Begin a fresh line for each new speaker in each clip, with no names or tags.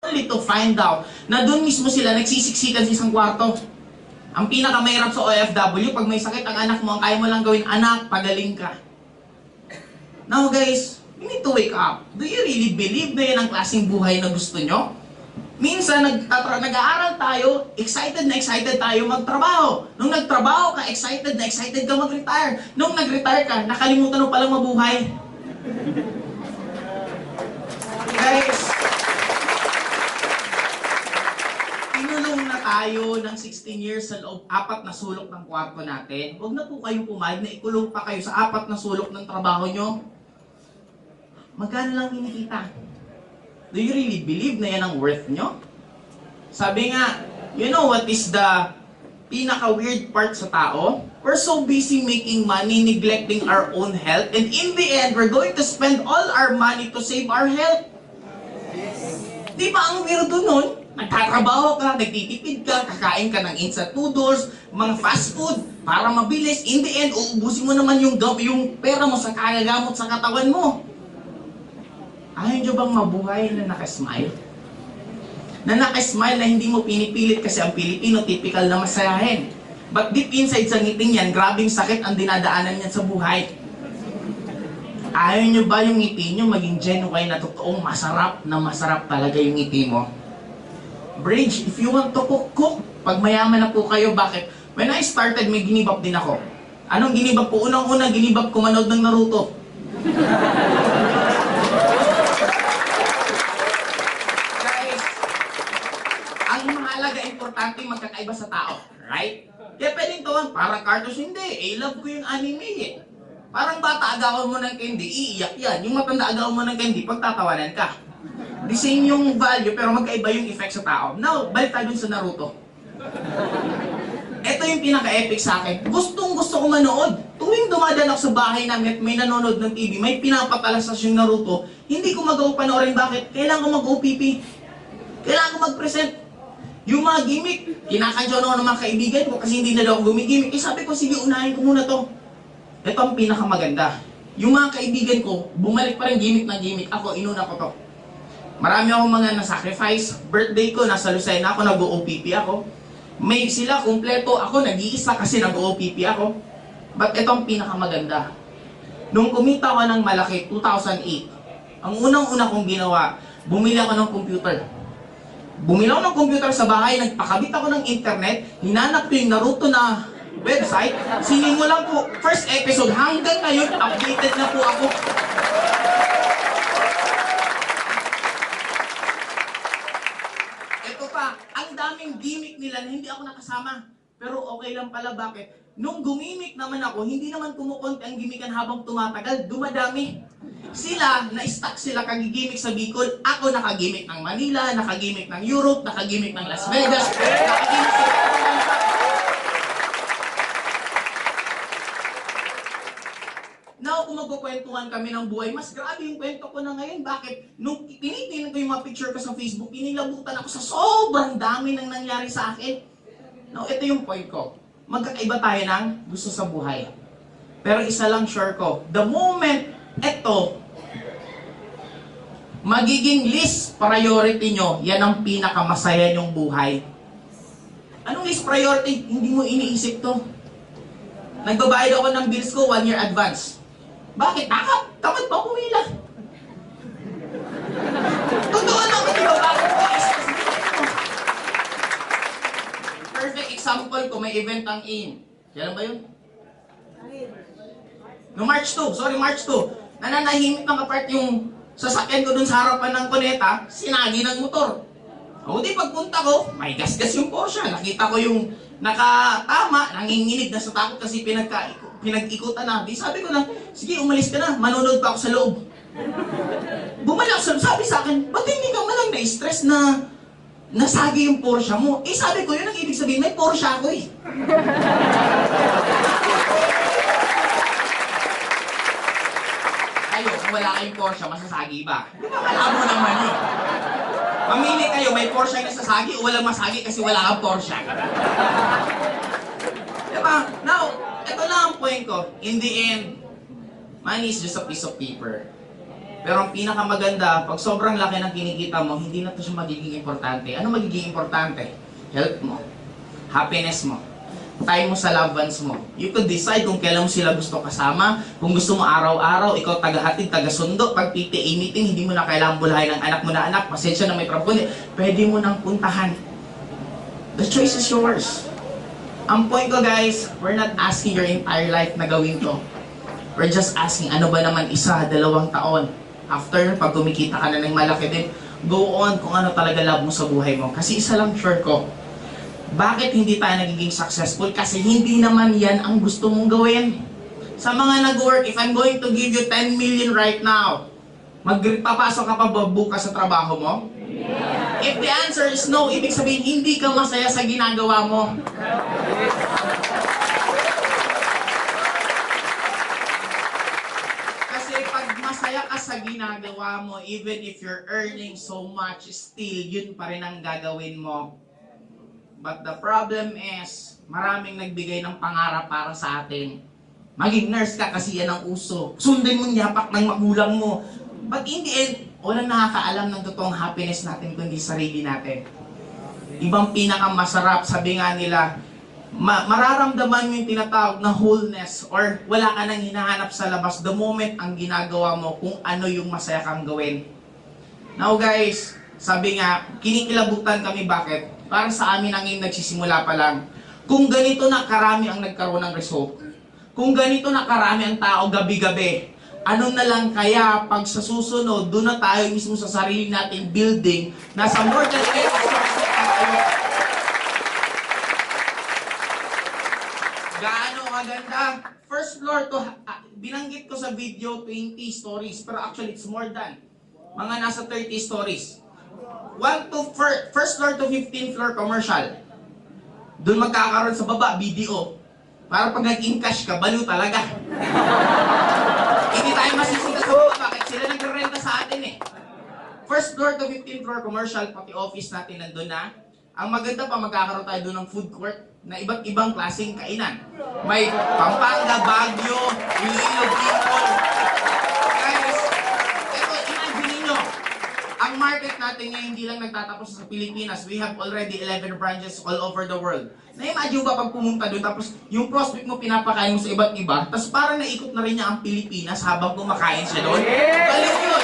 Only to find out na doon mismo sila nagsisiksikan sa isang kwarto. Ang pinakamahirap sa OFW, pag may sakit ang anak mo, ang kaya mo lang gawin, anak, pagaling ka. Now guys, you need to wake up. Do you really believe na yan ang klaseng buhay na gusto nyo? Minsan, nag-aaral tayo, excited tayo magtrabaho. Nung nagtrabaho ka, excited ka mag-retire. Nung nag-retire ka, nakalimutan mo palang mabuhay. Guys, pinulong na tayo ng 16 years sa loob 4 na sulok ng kwarto natin. Huwag na po kayong pumayag na ikulong pa kayo sa 4 na sulok ng trabaho nyo. Magkano lang kinikita? Do you really believe na yan ang worth nyo? Sabi nga, you know what is the pinaka-weird part sa tao? We're so busy making money, neglecting our own health, and in the end, we're going to spend all our money to save our health. Di ba ang weirdo nun? Nagtatrabaho ka, nagtitipid ka, kakain ka ng instant noodles, mga fast food, para mabilis. In the end, uubusin mo naman yung pera mo sa kagagamot sa katawan mo. Ayaw nyo bang mabuhay na nakasmile? Na nakasmile na hindi mo pinipilit kasi ang Pilipino typical na masayahin. But deep inside sa ngiting yan, grabing sakit ang dinadaanan niyan sa buhay. Ayaw nyo ba yung ngiti nyo maging genuine na totoong masarap na masarap talaga yung ngiti mo? Bridge, if you want to cook. Pag mayaman na po kayo, bakit? When I started, may ginibap din ako. Anong ginibap po? Unang-una, ginibap ko manood ng Naruto. Importante magkakaiba sa tao, right? Kaya pwedeng tawag, parang cartoons, hindi. Love ko yung anime eh. Parang bata, agawan mo ng candy, iiyak yan. Yung matanda, agawan mo ng candy, pagtatawanan ka. The same yung value, pero magkaiba yung effect sa tao. Now, balik tayo dun sa Naruto. Ito yung pinaka-epic sa akin. Gustong-gusto ko manood. Tuwing dumadaan ako sa bahay namin at may nanonood ng TV, may pinapatalasas yung Naruto, hindi ko magawa panoorin. Bakit? Kailangan ko mag-OPP. Kailangan ko mag-present. Yung mga gimmick, kinakansyon ako ng mga kaibigan ko kasi hindi na daw ako gumigimik. Sabi ko, sige, unahin ko muna to. Ito ang pinakamaganda. Yung mga kaibigan ko, bumalik pa rin gimmick na gimmick. Ako, inuna ko to. Marami akong mga na-sacrifice. Birthday ko, nasa Lucena ako, nag-OPP ako. May sila, kumpleto. Ako, nag-iisa kasi nag-OPP ako. But ito ang pinakamaganda. Nung kumita ko ng malaki, 2008, ang unang-una kong ginawa, bumili ako ng computer. Bumili ako ng computer sa bahay, nagpakabit ako ng internet, hinanap ko yung Naruto na website, sinimulan ko, first episode, hanggang ngayon, updated na po ako. Ito pa, ang daming gimmick nila na hindi ako nakasama. Pero okay lang pala, bakit? Nung gumimik naman ako, hindi naman kumukonti ang gimikan habang tumatagal, dumadami. Sila, na-stuck sila kagigimik sa Bicol. Ako nakagimik ng Manila, nakagimik ng Europe, nakagimik ng Las Vegas, nakagimik sa Now, kung magkukwentuhan kami ng buhay, mas grabe yung kwento ko na ngayon. Bakit? Nung tinitingnan ko yung mga picture ko sa Facebook, inilabutan ako sa sobrang dami ng nangyari sa akin. Now, ito yung point ko. Magkakaiba tayo ng gusto sa buhay. Pero isa lang sure ko, the moment ito, magiging list priority nyo, yan ang pinakamasaya nyong buhay. Anong list priority? Hindi mo iniisip to. Nagbabayad ako ng bills ko 1 year advance. Bakit? Tamad ba kumila? Totoo naman, di ba? Bakit ko perfect example ko, may event ang in. Kailan ba yun? No, March 2. Nananahimik ng kapart yung sasakyan ko dun sa harapan ng kuneta, sinagi ng motor. O di pagpunta ko, may gas-gas yung Porsche. Nakita ko yung nakatama, nanginginig na sa takot kasi pinag-ikutan na. Di sabi ko na, sige umalis ka na, manonood pa ako sa loob. Bumalik ako, sabi sa akin, ba't hindi ka malang na-stress na nasagi yung Porsche mo? Eh sabi ko, yun ang ibig sabihin, may Porsche ako eh. Kayo, kung wala kayong Porsche, masasagi ba? Di ba malabo naman yun? Mamili kayo, may Porsche na sasagi o walang masagi kasi wala kang Porsche. Diba? Now, ito lang ang point ko. In the end, money is just a piece of paper. Pero ang pinakamaganda, pag sobrang laki ng kinikita mo, hindi na to siya magiging importante. Ano magiging importante? Health mo, happiness mo, time mo sa loved ones mo. You could decide kung kailan mo sila gusto kasama. Kung gusto mo araw-araw, ikaw tagahatid, taga-sundo. Pag PTA meeting, hindi mo na kailangan bulahin ng anak mo na anak. Pasensya na may trabaho. Pwede mo nang puntahan. The choice is yours. Ang point ko guys, we're not asking your entire life na gawin to. We're just asking, ano ba naman 1, 2 taon? After, pag kumikita ka na ng malaki din, go on kung ano talaga love mo sa buhay mo. Kasi isa lang sure ko, bakit hindi tayo nagiging successful? Kasi hindi naman yan ang gusto mong gawin. Sa mga nag-work, if I'm going to give you 10 million right now, magpapasok ka pa ba bukas sa trabaho mo? Yeah. If the answer is no, ibig sabihin hindi ka masaya sa ginagawa mo. Kasi pag masaya ka sa ginagawa mo, even if you're earning so much, still yun pa rin ang gagawin mo. But the problem is, maraming nagbigay ng pangarap para sa atin. Maging nurse ka kasi yan ang uso. Sundin mo yapak ng magulang mo. But in the end, walang nakakaalam ng totoong happiness natin kundi sarili natin. Ibang pinakamasarap, sabi nga nila, mararamdaman mo yung tinatawag na wholeness or wala ka nang hinahanap sa labas the moment ang ginagawa mo kung ano yung masaya kang gawin. Now guys, sabi nga, kinikilabutan kami bakit? Para sa amin ang nagsisimula pa lang. Kung ganito na karami ang nagkaroon ng result, kung ganito na karami ang tao gabi-gabi, ano na lang kaya pag sa susunod, doon na tayo mismo sa sarili nating building, nasa more than 8 stores na tayo. Gaano kaganda? First floor to, binanggit ko sa video 20 stories, pero actually it's more than. Mga nasa 30 stories. First floor to 15th floor commercial. Doon magkakaroon sa baba, BDO. Para pag nag-in cash ka, baliw talaga. Hindi tayo masisita sa baba, bakit sila nag-renta sa atin eh. First floor to 15th floor commercial, pati office natin nandun na. Ang maganda pa, magkakaroon tayo doon ng food court na iba't ibang klaseng kainan. May Pampanga, Baguio, Iloilo, Bicol. Guys, ito, imagine nyo, ang market natin ngayon hindi lang nagtatapos sa Pilipinas. We have already 11 branches all over the world. Na-imagine ba pag pumunta doon, tapos yung prospect mo pinapakain mo sa iba't iba, tapos parang naikot na rin niya ang Pilipinas habang kumakain siya doon? Baliw yun!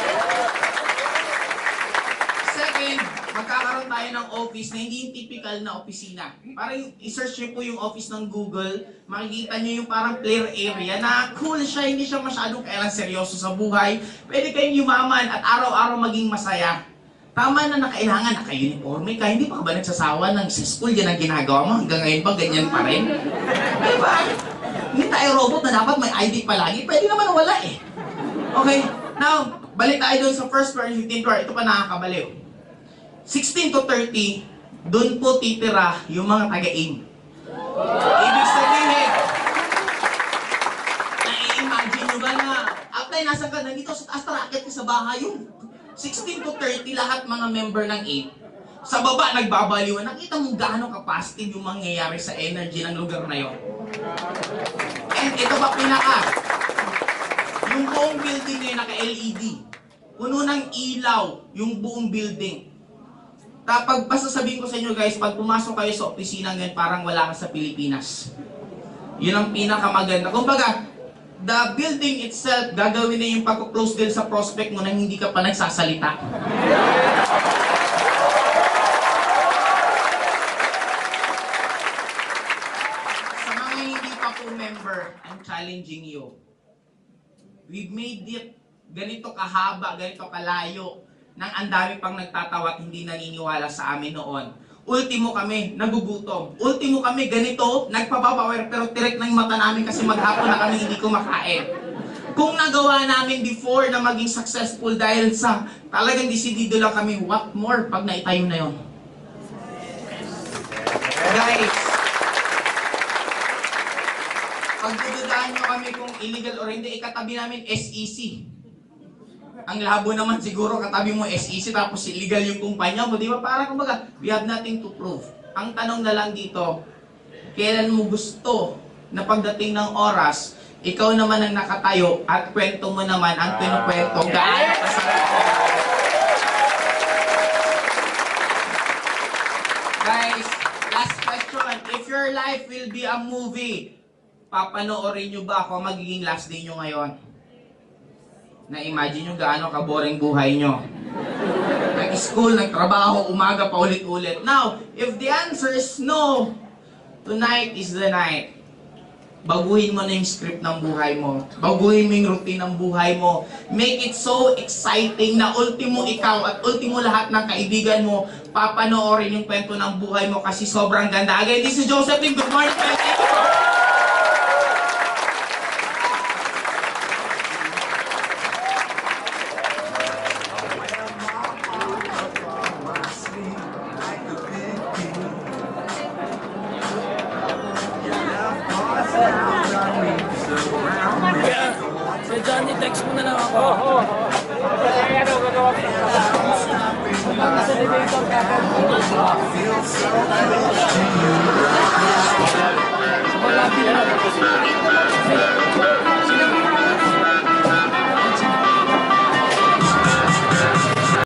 Second, magkakaroon tayo ng office na hindi yung typical na opisina. Parang i-search nyo po yung office ng Google, makikita nyo yung parang player area na cool siya, hindi siya masyadong kailang seryoso sa buhay. Pwede kayong yumaman at araw-araw maging masaya. Tama na kailangan naka-uniforme ka, hindi pa ka ba nagsasawa ng sa school yan ang ginagawa mo? Hanggang ngayon ba ganyan pa rin? Diba? Hindi tayo robot na dapat may ID palagi, pwede naman wala eh. Okay, now, balik tayo doon sa first floor and 15th floor, ito pa nakakabaliw. 16 to 30, doon po titira yung mga taga-aim. Ibig sabihin, nai-imagine nyo ba na, after nasa ka, nandito sa taas, racket ka sa bahay yung 16 to 30, lahat mga member ng AIM. Sa baba, nagbabaliwan. Nakita mo gaano ka-positive yung mangyayari sa energy ng lugar na yun. And ito pa pinaka, yung buong building ngayon naka-LED. Puno ng ilaw yung buong building. Tapos basta sabihin ko sa inyo guys, pag pumasok kayo sa opisina ngayon, parang wala ka sa Pilipinas. Yun ang pinakamaganda. Kumbaga, the building itself, gagawin na yung pag-close deal sa prospect mo nang hindi ka pa nagsasalita. Sa mga hindi pa po member, I'm challenging you. We've made it ganito kahaba, ganito kalayo, nang ang dami pang nagtatawa at hindi naniniwala sa amin noon. Ultimo kami, nagugutom. Ultimo kami, ganito, nagpapapower, pero tirek na yung mata namin kasi maghapon na kami hindi kumakain. Kung nagawa namin before na maging successful dahil sa talagang desidido lang kami, what more pag naitayo na yon? Guys, pagdududaan nyo kami kung illegal or hindi, ikatabi namin SEC. Ang labo naman siguro katabi mo SEC tapos illegal yung kumpanya mo, di ba? Parang kumbaga, we have nothing to prove. Ang tanong na lang dito, kailan mo gusto na pagdating ng oras, Ikaw naman ang nakatayo at kwento mo naman ang pinukwento. Gaano kasarap. Guys, last question. If your life will be a movie, papanoorin nyo ba kung magiging last day nyo ngayon? Na-imagine nyo gaano ka-boring buhay nyo. Nag-school, nagtrabaho, umaga pa ulit-ulit. Now, if the answer is no, tonight is the night. Baguhin mo na yung script ng buhay mo. Baguhin mo yung routine ng buhay mo. Make it so exciting na ultimo ikaw at ultimo lahat ng kaibigan mo papanoorin yung kwento ng buhay mo kasi sobrang ganda. Again, this is Josephine. Good morning. Thank you.
Si Johnny, text mo na lang ako. Malapit na.